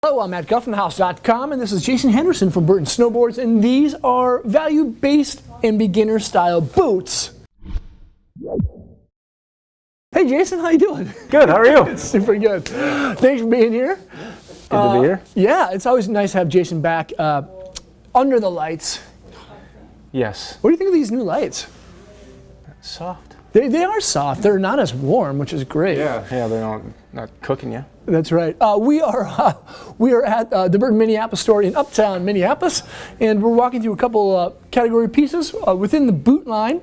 Hello, I'm at GufFromTheHouse.com, and this is Jason Henderson from Burton Snowboards, and these are value-based and beginner-style boots. Hey Jason, how you doing? Good, how are you? It's super good. Thanks for being here. Good to be here. Yeah, it's always nice to have Jason back under the lights. Yes. What do you think of these new lights? Soft. They are soft. They're not as warm, which is great. Yeah, they're not cooking you. That's right. We are at the Burton Minneapolis store in Uptown, Minneapolis, and we're walking through a couple category pieces within the boot line,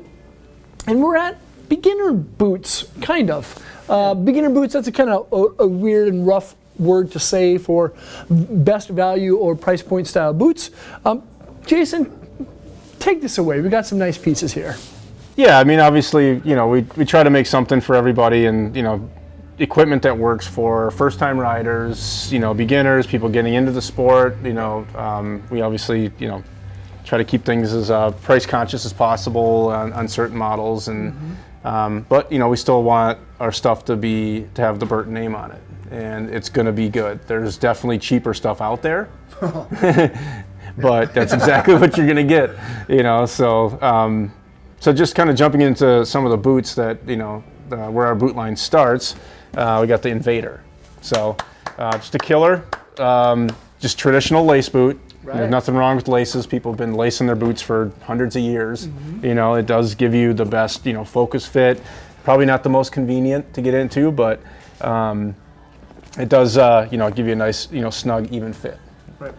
and we're at beginner boots, kind of. Beginner boots, that's a kind of a weird and rough word to say for best value or price point style boots. Jason, take this away. We got some nice pieces here. Yeah, I mean, obviously, we try to make something for everybody, and, equipment that works for first-time riders, beginners, people getting into the sport. We obviously, try to keep things as price conscious as possible on certain models, and but we still want our stuff to have the Burton name on it, and it's going to be good. There's definitely cheaper stuff out there, but that's exactly what you're going to get. So just kind of jumping into some of the boots that where our boot line starts. We got the Invader. So just a killer, just traditional lace boot. Right. There's nothing wrong with laces. People have been lacing their boots for hundreds of years. It does give you the best, focus fit. Probably not the most convenient to get into, but it does, give you a nice, snug, even fit. Right.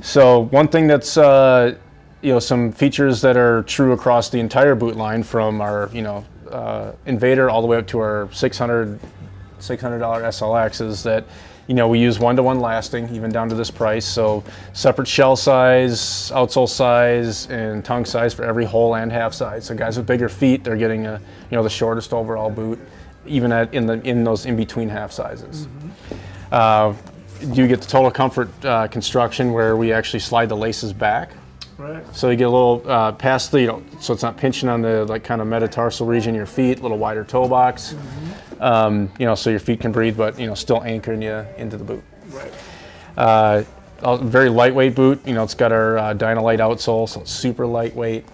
So one thing that's, some features that are true across the entire boot line, from our, Invader all the way up to our $600 SLX, is that we use one-to-one lasting, even down to this price. So separate shell size, outsole size, and tongue size for every whole and half size. So guys with bigger feet, they're getting the shortest overall boot, even in those in-between half sizes. You get the total comfort construction, where we actually slide the laces back. Right. So you get a little past the, so it's not pinching on the kind of metatarsal region of your feet, a little wider toe box, so your feet can breathe, but still anchoring you into the boot. Right. Very lightweight boot. It's got our Dynalite outsole, so it's super lightweight.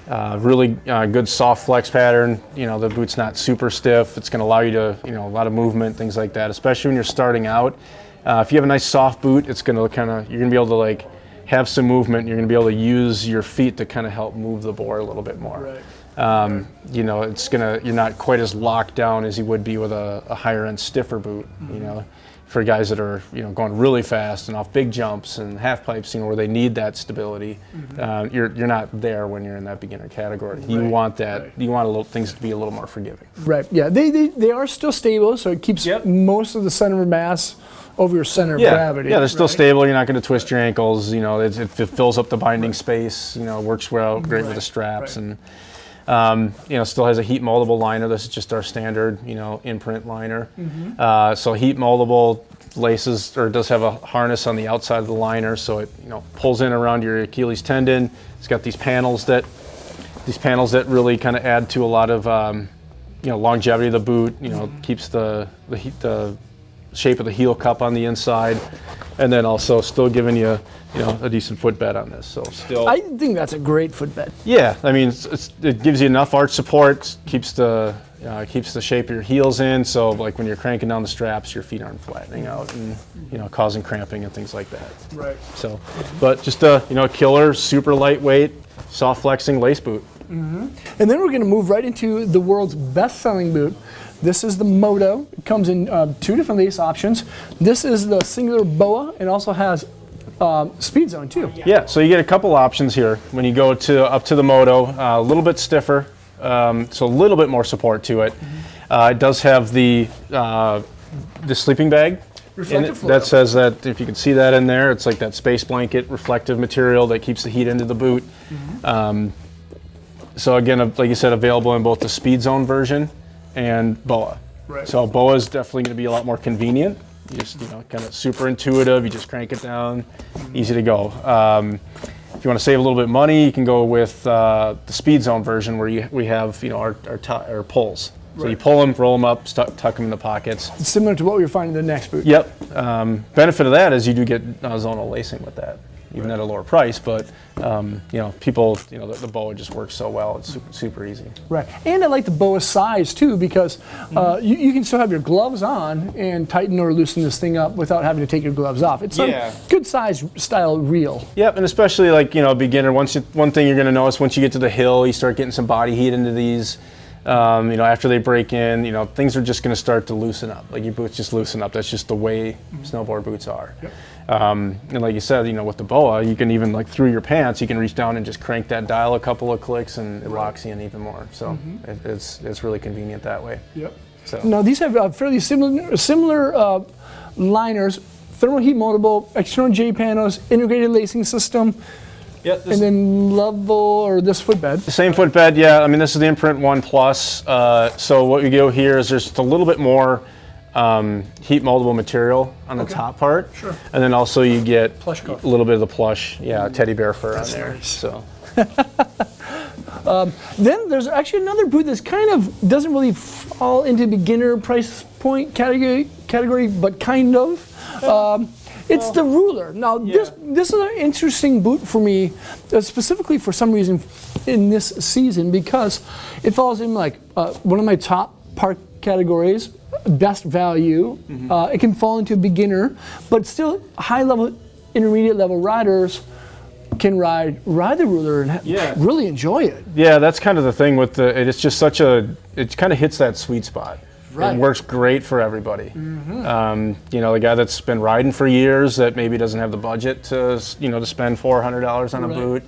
Really good soft flex pattern. The boot's not super stiff. It's going to allow you to, a lot of movement, things like that, especially when you're starting out. If you have a nice soft boot, it's going to you're going to be able to have some movement. You're going to be able to use your feet to kind of help move the board a little bit more. Right. You're not quite as locked down as you would be with a higher end, stiffer boot. For guys that are going really fast and off big jumps and half pipes, where they need that stability. You're not there when you're in that beginner category. You want that. Right. You want things to be a little more forgiving. Right. Yeah. They are still stable, so it keeps most of the center of mass over your center of gravity. Yeah, they're still stable. You're not going to twist your ankles. It fills up the binding space. Works well, great with the straps, and still has a heat moldable liner. This is just our standard, Imprint liner. So heat moldable laces, or it does have a harness on the outside of the liner, so it pulls in around your Achilles tendon. It's got these panels that really kind of add to a lot of longevity of the boot. Keeps the shape of the heel cup on the inside, and then also still giving you a decent footbed on this. So still, I think that's a great footbed. Yeah, I mean, it gives you enough arch support, keeps the shape of your heels in, so when you're cranking down the straps, your feet aren't flattening out and causing cramping and things like that. Right. So, but just a killer, super lightweight, soft flexing lace boot. And then we're going to move right into the world's best-selling boot. This is the Moto. It comes in two different lace options. This is the singular BOA. It also has speed zone too. Yeah, so you get a couple options here when you go up to the Moto. A little bit stiffer, so a little bit more support to it. It does have the sleeping bag. Reflective flow. That says that, if you can see that in there, it's like that space blanket reflective material that keeps the heat into the boot. So again, like you said, available in both the speed zone version and BOA. Right. So BOA is definitely going to be a lot more convenient. You just kind of super intuitive. You just crank it down, easy to go. If you want to save a little bit of money, you can go with the speed zone version, where we have our poles. So you pull them, roll them up, tuck them in the pockets. It's similar to what we were finding in the next boot. Yep. Benefit of that is you do get zonal lacing with that, even at a lower price. But people, the BOA just works so well. It's super easy. Right. And I like the BOA size too, because you can still have your gloves on and tighten or loosen this thing up without having to take your gloves off. It's a good size style reel. Yep. And especially like beginner. One thing you're going to notice once you get to the hill, you start getting some body heat into these. After they break in, things are just going to start to loosen up. Like your boots just loosen up. That's just the way snowboard boots are. Yep. And like you said, with the BOA, you can even like through your pants, you can reach down and just crank that dial a couple of clicks, and it locks you in even more. So it's really convenient that way. Yep. So now these have fairly similar liners, thermal heat moldable, external J panels, integrated lacing system. Yeah, and then level or this footbed. The same footbed, yeah. I mean, this is the Imprint 1 Plus. So what we go here is there's just a little bit more heat moldable material on the top part. Sure. And then also you get plush a little bit of the plush, teddy bear fur on there. Nice. So. Then there's actually another boot that's kind of doesn't really fall into beginner price point category, but kind of. It's the Ruler. Now, this is an interesting boot for me, specifically for some reason in this season, because it falls in like one of my top park categories, best value. It can fall into beginner, but still high level, intermediate level riders can ride the Ruler and really enjoy it. Yeah, that's kind of the thing with it's just it kind of hits that sweet spot. Right. It works great for everybody. The guy that's been riding for years that maybe doesn't have the budget to spend $400 on a boot,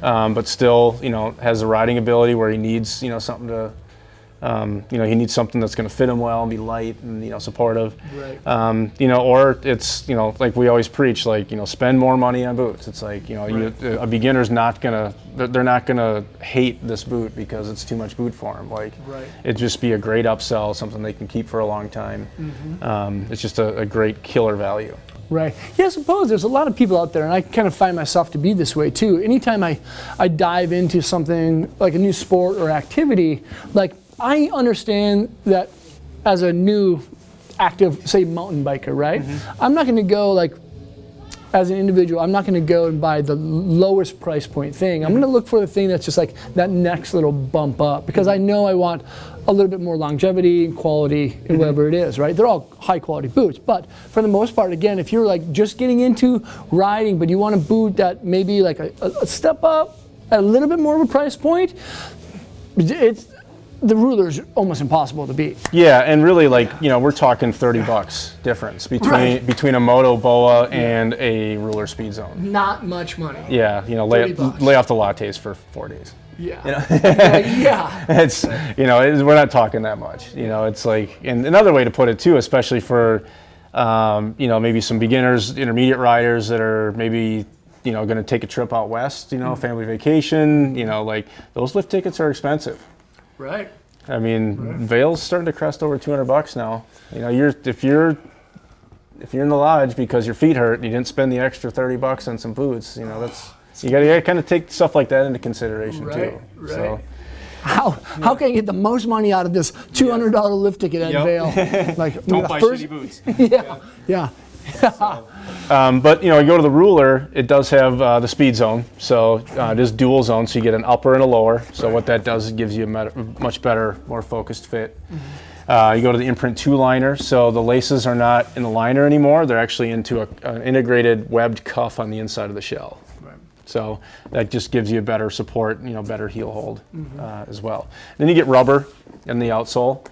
but still has the riding ability where he needs something to he needs something that's going to fit him well and be light and supportive. Right. Or it's like we always preach, like spend more money on boots. It's like a beginner's not gonna they're not gonna hate this boot because it's too much boot for them. Like it'd just be a great upsell, something they can keep for a long time. It's just a great killer value. Right. Yeah, I suppose there's a lot of people out there, and I kind of find myself to be this way too. Anytime I dive into something like a new sport or activity, like I understand that as a new active, say, mountain biker, right? I'm not going to go like, as an individual, I'm not going to go and buy the lowest price point thing. I'm going to look for the thing that's just like that next little bump up, because I know I want a little bit more longevity and quality in whatever it is, right? They're all high quality boots, but for the most part, again, if you're like just getting into riding, but you want a boot that maybe like a step up at a little bit more of a price point, the Ruler's almost impossible to beat. Yeah, and really, like we're talking $30 difference between a Moto BOA and a Ruler Speed Zone. Not much money. Yeah, lay off the lattes for 4 days. Yeah. It's we're not talking that much. It's like, and another way to put it too, especially for maybe some beginners, intermediate riders that are maybe going to take a trip out west, family vacation. Like those lift tickets are expensive. Right. I mean, Vail's starting to crest over $200 now. If you're in the lodge because your feet hurt and you didn't spend the extra $30 on some boots, you gotta kind of take stuff like that into consideration too. Right. So, how can I get the most money out of this $200 lift ticket at Vail? Like, don't buy shitty boots. Yeah. But you go to the Ruler, it does have the Speed Zone, so it is dual zone, so you get an upper and a lower. So what that does is it gives you a much better, more focused fit. You go to the Imprint 2 liner, so the laces are not in the liner anymore, they're actually into an integrated webbed cuff on the inside of the shell. So that just gives you a better support, better heel hold as well. Then you get rubber in the outsole,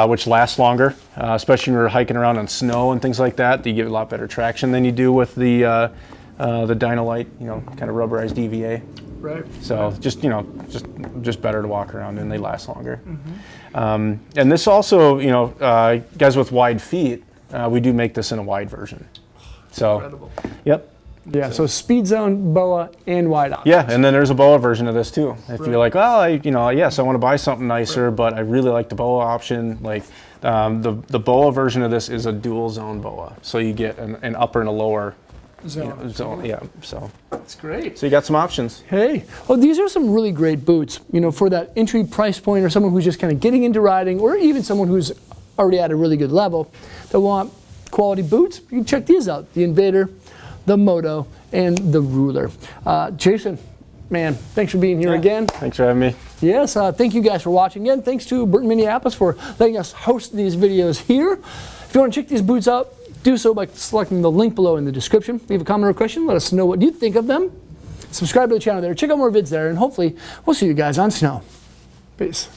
which lasts longer, especially when you're hiking around on snow and things like that. You get a lot better traction than you do with the Dynalite, kind of rubberized EVA. Right. So just better to walk around and they last longer. And this also, guys with wide feet, we do make this in a wide version. So, incredible. Yep. Yeah, so Speed Zone, BOA, and wide options. Yeah, and then there's a BOA version of this too. If you're like, well, yes, I want to buy something nicer, but I really like the BOA option. Like the BOA version of this is a dual zone BOA, so you get an upper and a lower zone. Yeah, so That's great. So you got some options. Hey, well, these are some really great boots, you know, for that entry price point or someone who's just kind of getting into riding, or even someone who's already at a really good level that want quality boots. You can check these out, the Invader, the Moto, and the Ruler. Jayson, man, thanks for being here again. Thanks for having me. Yes, thank you guys for watching again. Thanks to Burton Minneapolis for letting us host these videos here. If you want to check these boots out, do so by selecting the link below in the description. Leave a comment or question, let us know what you think of them. Subscribe to the channel there, check out more vids there, and hopefully we'll see you guys on snow. Peace.